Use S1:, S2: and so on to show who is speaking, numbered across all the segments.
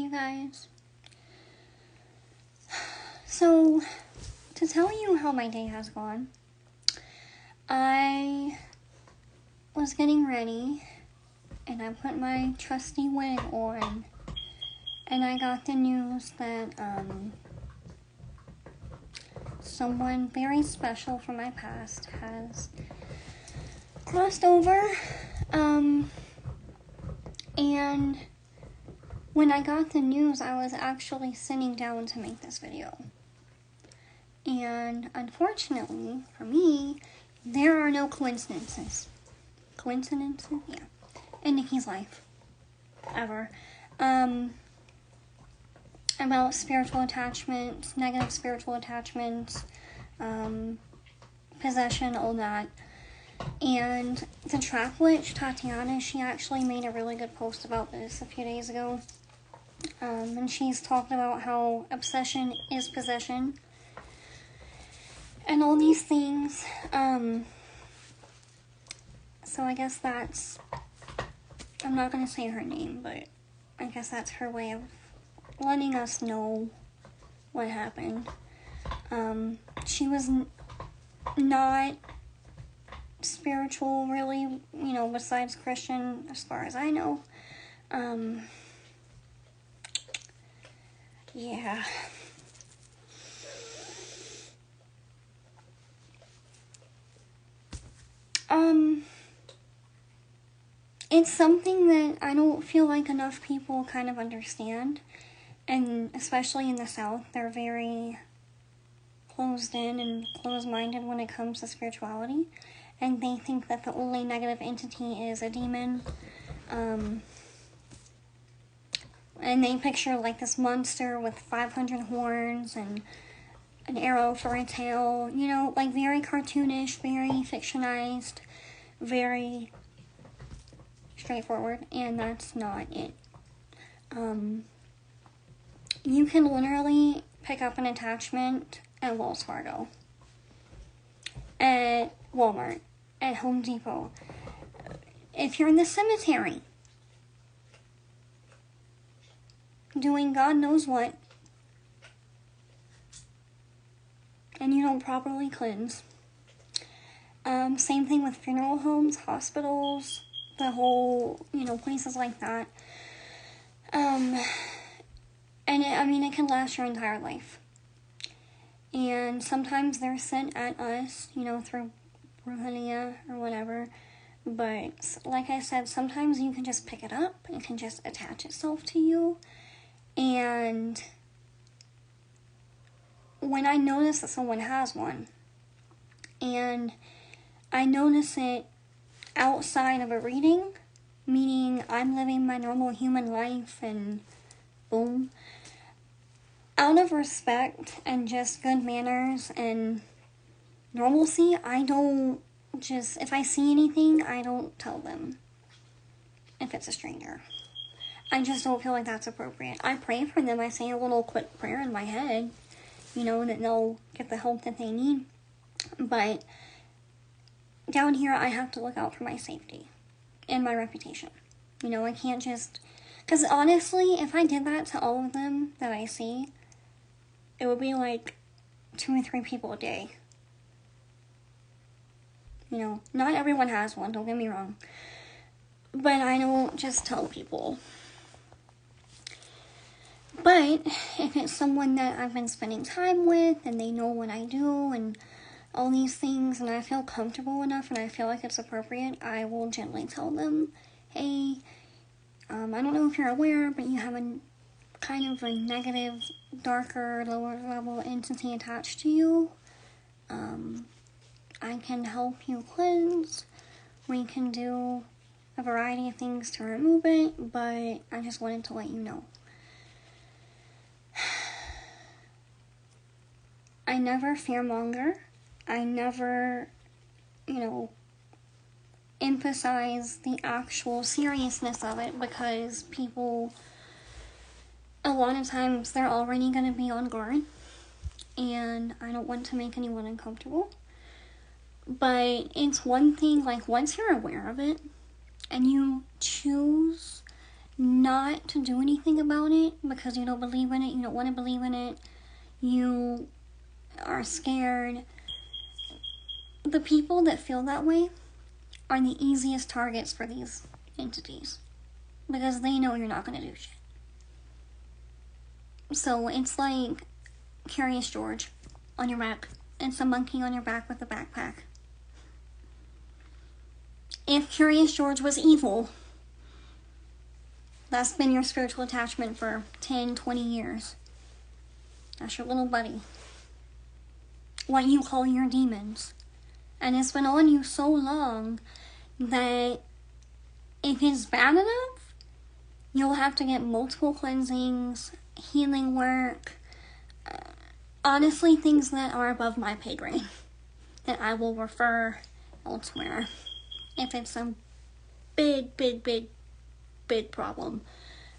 S1: you guys. So, to tell you how my day has gone, I was getting ready, and I put my trusty wig on, and I got the news that, someone very special from my past has crossed over, and when I got the news, I was actually sitting down to make this video. And unfortunately, for me, there are no coincidences. Coincidences? Yeah. In Nikki's life. Ever. About spiritual attachments, negative spiritual attachments, possession, all that. And the trap witch, Tatiana, she actually made a really good post about this a few days ago. And she's talked about how obsession is possession. And all these things. So I guess that's... I'm not going to say her name, but I guess that's her way of letting us know what happened. She was not spiritual, really, besides Christian, as far as I know. Yeah. It's something that I don't feel like enough people kind of understand, and especially in the South, they're very closed in and closed-minded when it comes to spirituality, and they think that the only negative entity is a demon, and they picture like this monster with 500 horns and an arrow for a tail, like very cartoonish, very fictionized, very straightforward, and that's not it. You can literally pick up an attachment at Wells Fargo, at Walmart, at Home Depot. If you're in the cemetery, doing God knows what, and you don't properly cleanse. Same thing with funeral homes, hospitals, the whole, places like that. And it can last your entire life. And sometimes they're sent at us, through brujeria or whatever. But like I said, sometimes you can just pick it up. It can just attach itself to you. And when I notice that someone has one, and I notice it outside of a reading, meaning I'm living my normal human life and boom, out of respect and just good manners and normalcy, I don't just, if I see anything, I don't tell them if it's a stranger. I just don't feel like that's appropriate. I pray for them. I say a little quick prayer in my head, that they'll get the help that they need. But down here, I have to look out for my safety and my reputation. I can't just... Because honestly, if I did that to all of them that I see, it would be like 2 or 3 people a day. Not everyone has one, don't get me wrong. But I don't just tell people. But if it's someone that I've been spending time with and they know what I do and all these things and I feel comfortable enough and I feel like it's appropriate, I will gently tell them, hey, I don't know if you're aware, but you have a kind of a negative, darker, lower level entity attached to you. I can help you cleanse. We can do a variety of things to remove it, but I just wanted to let you know. I never fearmonger. I never, emphasize the actual seriousness of it because people, a lot of times, they're already going to be on guard, and I don't want to make anyone uncomfortable. But it's one thing, like, once you're aware of it, and you choose not to do anything about it because you don't believe in it, you don't want to believe in it, you are scared. The people that feel that way are the easiest targets for these entities because they know you're not going to do shit. So it's like Curious George on your back and some monkey on your back with a backpack. If Curious George was evil, that's been your spiritual attachment for 10, 20 years. That's your little buddy. What you call your demons. And it's been on you so long that if it's bad enough, you'll have to get multiple cleansings, healing work, honestly things that are above my pay grade that I will refer elsewhere if it's a big problem.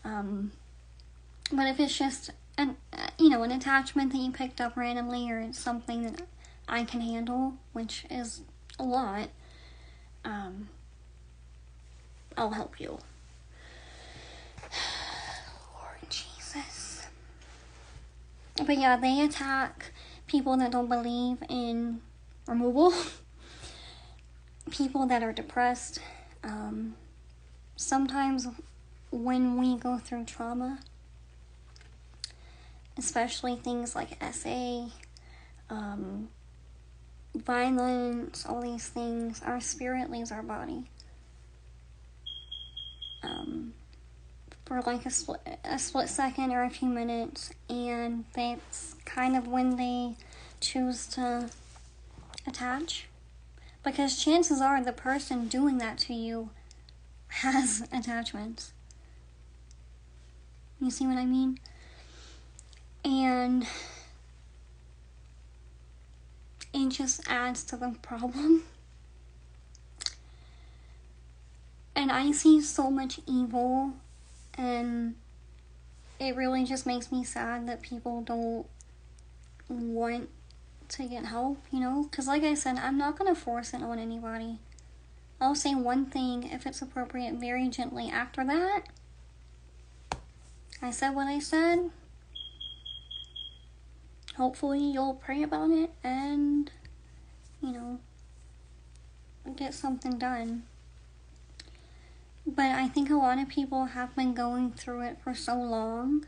S1: But if it's just an attachment that you picked up randomly, or it's something that I can handle, which is a lot, I'll help you. Lord Jesus. But yeah, they attack people that don't believe in removal, people that are depressed. Sometimes when we go through trauma, especially things like SA, violence, all these things, our spirit leaves our body. For like a split second or a few minutes, and that's kind of when they choose to attach, because chances are the person doing that to you has attachments. You see what I mean? And it just adds to the problem. And I see so much evil, and it really just makes me sad that people don't want to get help, because like I said, I'm not going to force it on anybody. I'll say one thing if it's appropriate very gently. After that, I said what I said. Hopefully you'll pray about it and, get something done. But I think a lot of people have been going through it for so long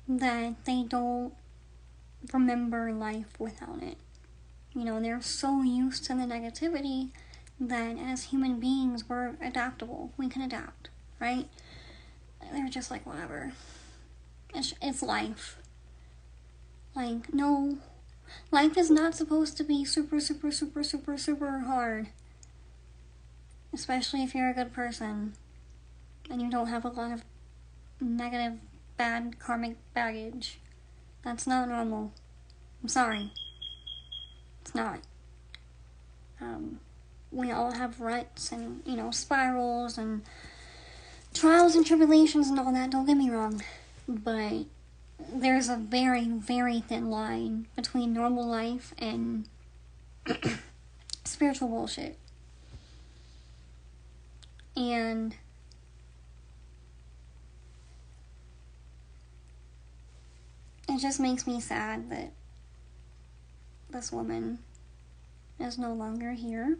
S1: that they don't remember life without it. They're so used to the negativity that as human beings, we're adaptable. We can adapt, right? They're just like, whatever. It's life. Like, no. Life is not supposed to be super hard. Especially if you're a good person and you don't have a lot of negative, bad karmic baggage. That's not normal. I'm sorry. It's not. We all have ruts and, spirals and trials and tribulations and all that, don't get me wrong. But there's a very, very thin line between normal life and spiritual bullshit. And it just makes me sad that this woman is no longer here.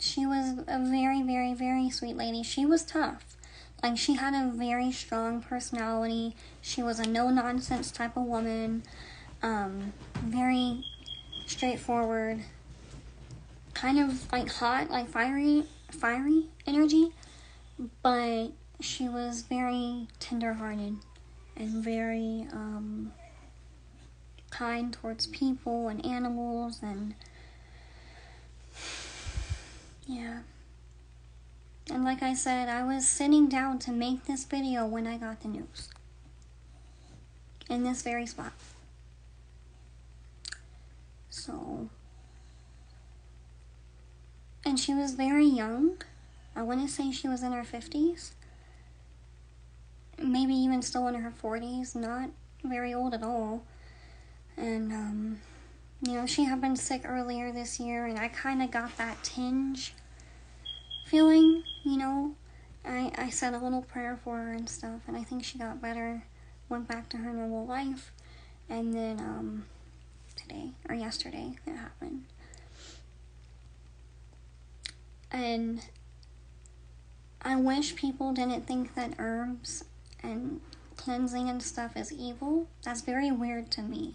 S1: She was a very, very, very sweet lady. She was tough. Like, she had a very strong personality. She was a no-nonsense type of woman. Very straightforward. Kind of, like, hot, like, fiery energy. But she was very tender-hearted and very, kind towards people and animals, and yeah. And like I said, I was sitting down to make this video when I got the news. In this very spot. So, and she was very young. I want to say she was in her 50s. Maybe even still in her 40s. Not very old at all. And, she had been sick earlier this year, and I kind of got that tinge feeling, you know. I said a little prayer for her and stuff, and I think she got better, went back to her normal life, and then, today, or yesterday, it happened. And I wish people didn't think that herbs and cleansing and stuff is evil. That's very weird to me.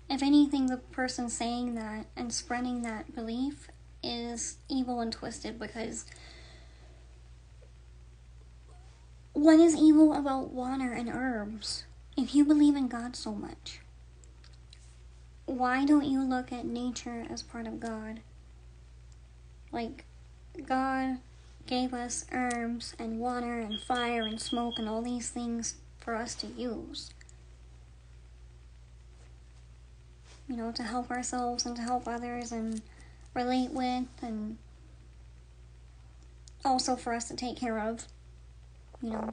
S1: If anything, the person saying that and spreading that belief is evil and twisted, because what is evil about water and herbs? If you believe in God so much, why don't you look at nature as part of God? Like, God gave us herbs and water and fire and smoke and all these things for us to use. You know, to help ourselves and to help others and relate with, and also for us to take care of, you know.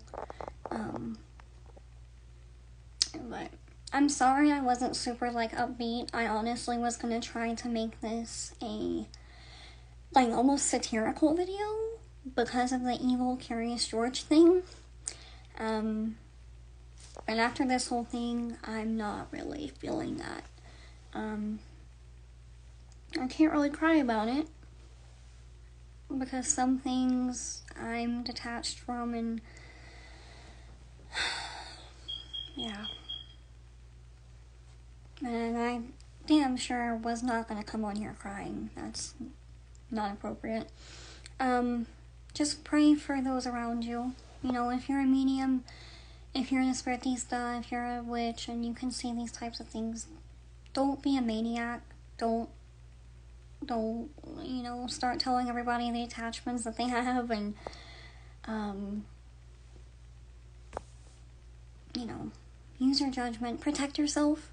S1: But I'm sorry I wasn't super, like, upbeat. I honestly was gonna try to make this a, like, almost satirical video because of the evil Curious George thing. And after this whole thing, I'm not really feeling that. I can't really cry about it, because some things I'm detached from, and yeah. And I damn sure was not gonna come on here crying. That's not appropriate. Just pray for those around you. You know, if you're a medium, if you're an espiritista, if you're a witch and you can see these types of things, don't be a maniac. Don't, you know, start telling everybody the attachments that they have, and, you know, use your judgment. Protect yourself.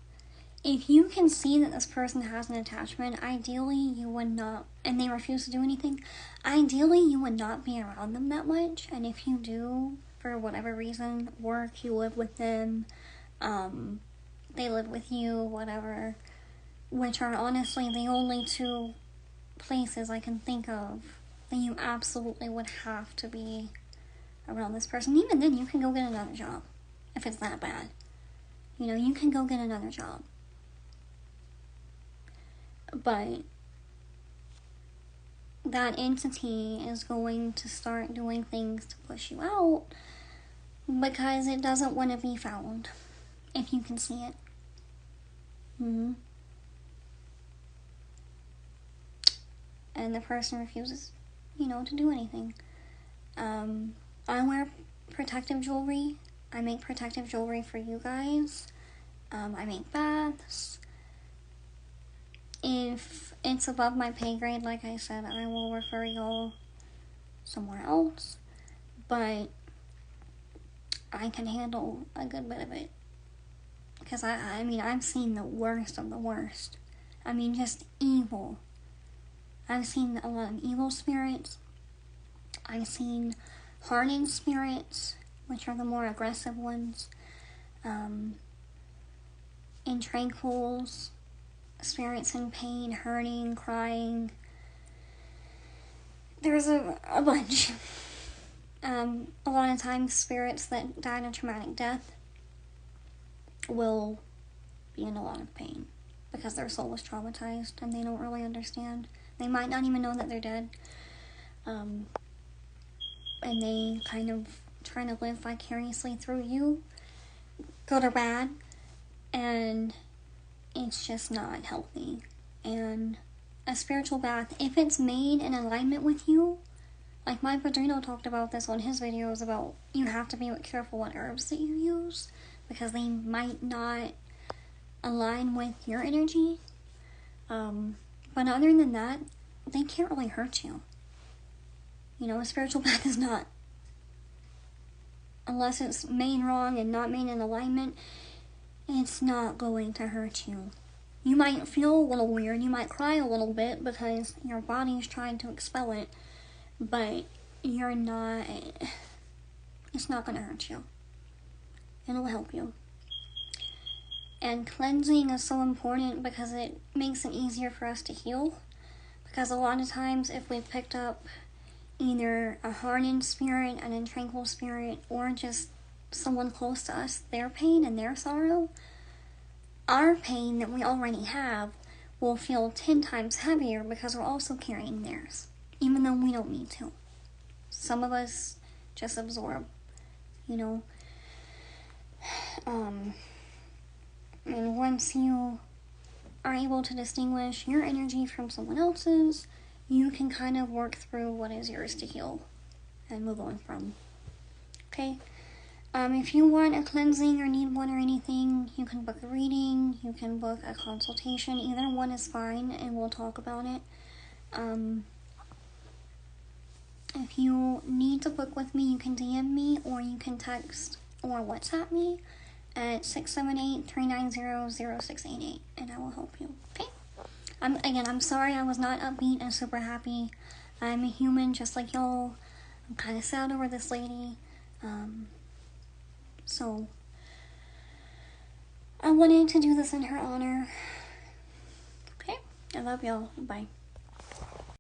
S1: If you can see that this person has an attachment, ideally you would not, and they refuse to do anything, ideally you would not be around them that much. And if you do, for whatever reason, work, you live with them, they live with you, whatever, which are honestly the only two places I can think of that you absolutely would have to be around this person. Even then, you can go get another job if it's that bad. You know, you can go get another job. But that entity is going to start doing things to push you out because it doesn't want to be found, if you can see it. And the person refuses, you know, to do anything. I wear protective jewelry. I make protective jewelry for you guys. I make baths. If it's above my pay grade, like I said, I will refer y'all somewhere else. But I can handle a good bit of it. Because I mean, I've seen the worst of the worst. I mean, just evil. I've seen a lot of evil spirits. I've seen hardened spirits, which are the more aggressive ones. Intranquils, spirits in pain, hurting, crying. There's a bunch. A lot of times spirits that died a traumatic death will be in a lot of pain because their soul was traumatized and they don't really understand. They might not even know that they're dead. And they kind of trying to live vicariously through you, good or bad, and it's just not healthy. And a spiritual bath, if it's made in alignment with you, like my padrino talked about this on his videos, about you have to be careful what herbs that you use because they might not align with your energy. But other than that, they can't really hurt you. You know, a spiritual bath is not, unless it's made wrong and not made in alignment, it's not going to hurt you. You might feel a little weird, you might cry a little bit because your body's trying to expel it, but you're not, it's not going to hurt you. It'll help you. And cleansing is so important because it makes it easier for us to heal. Because a lot of times if we picked up either a hardened spirit, an untranquil spirit, or just someone close to us, their pain and their sorrow, our pain that we already have will feel 10 times heavier because we're also carrying theirs, even though we don't need to. Some of us just absorb, you know. And once you are able to distinguish your energy from someone else's, you can kind of work through what is yours to heal and move on from. Okay? If you want a cleansing or need one or anything, you can book a reading, you can book a consultation. Either one is fine, and we'll talk about it. If you need to book with me, you can DM me, or you can text or WhatsApp me at 678-390-0688, and I will help you. Okay? I'm sorry I was not upbeat and super happy. I'm a human just like y'all. I'm kind of sad over this lady. So I wanted to do this in her honor. Okay? I love y'all. Bye.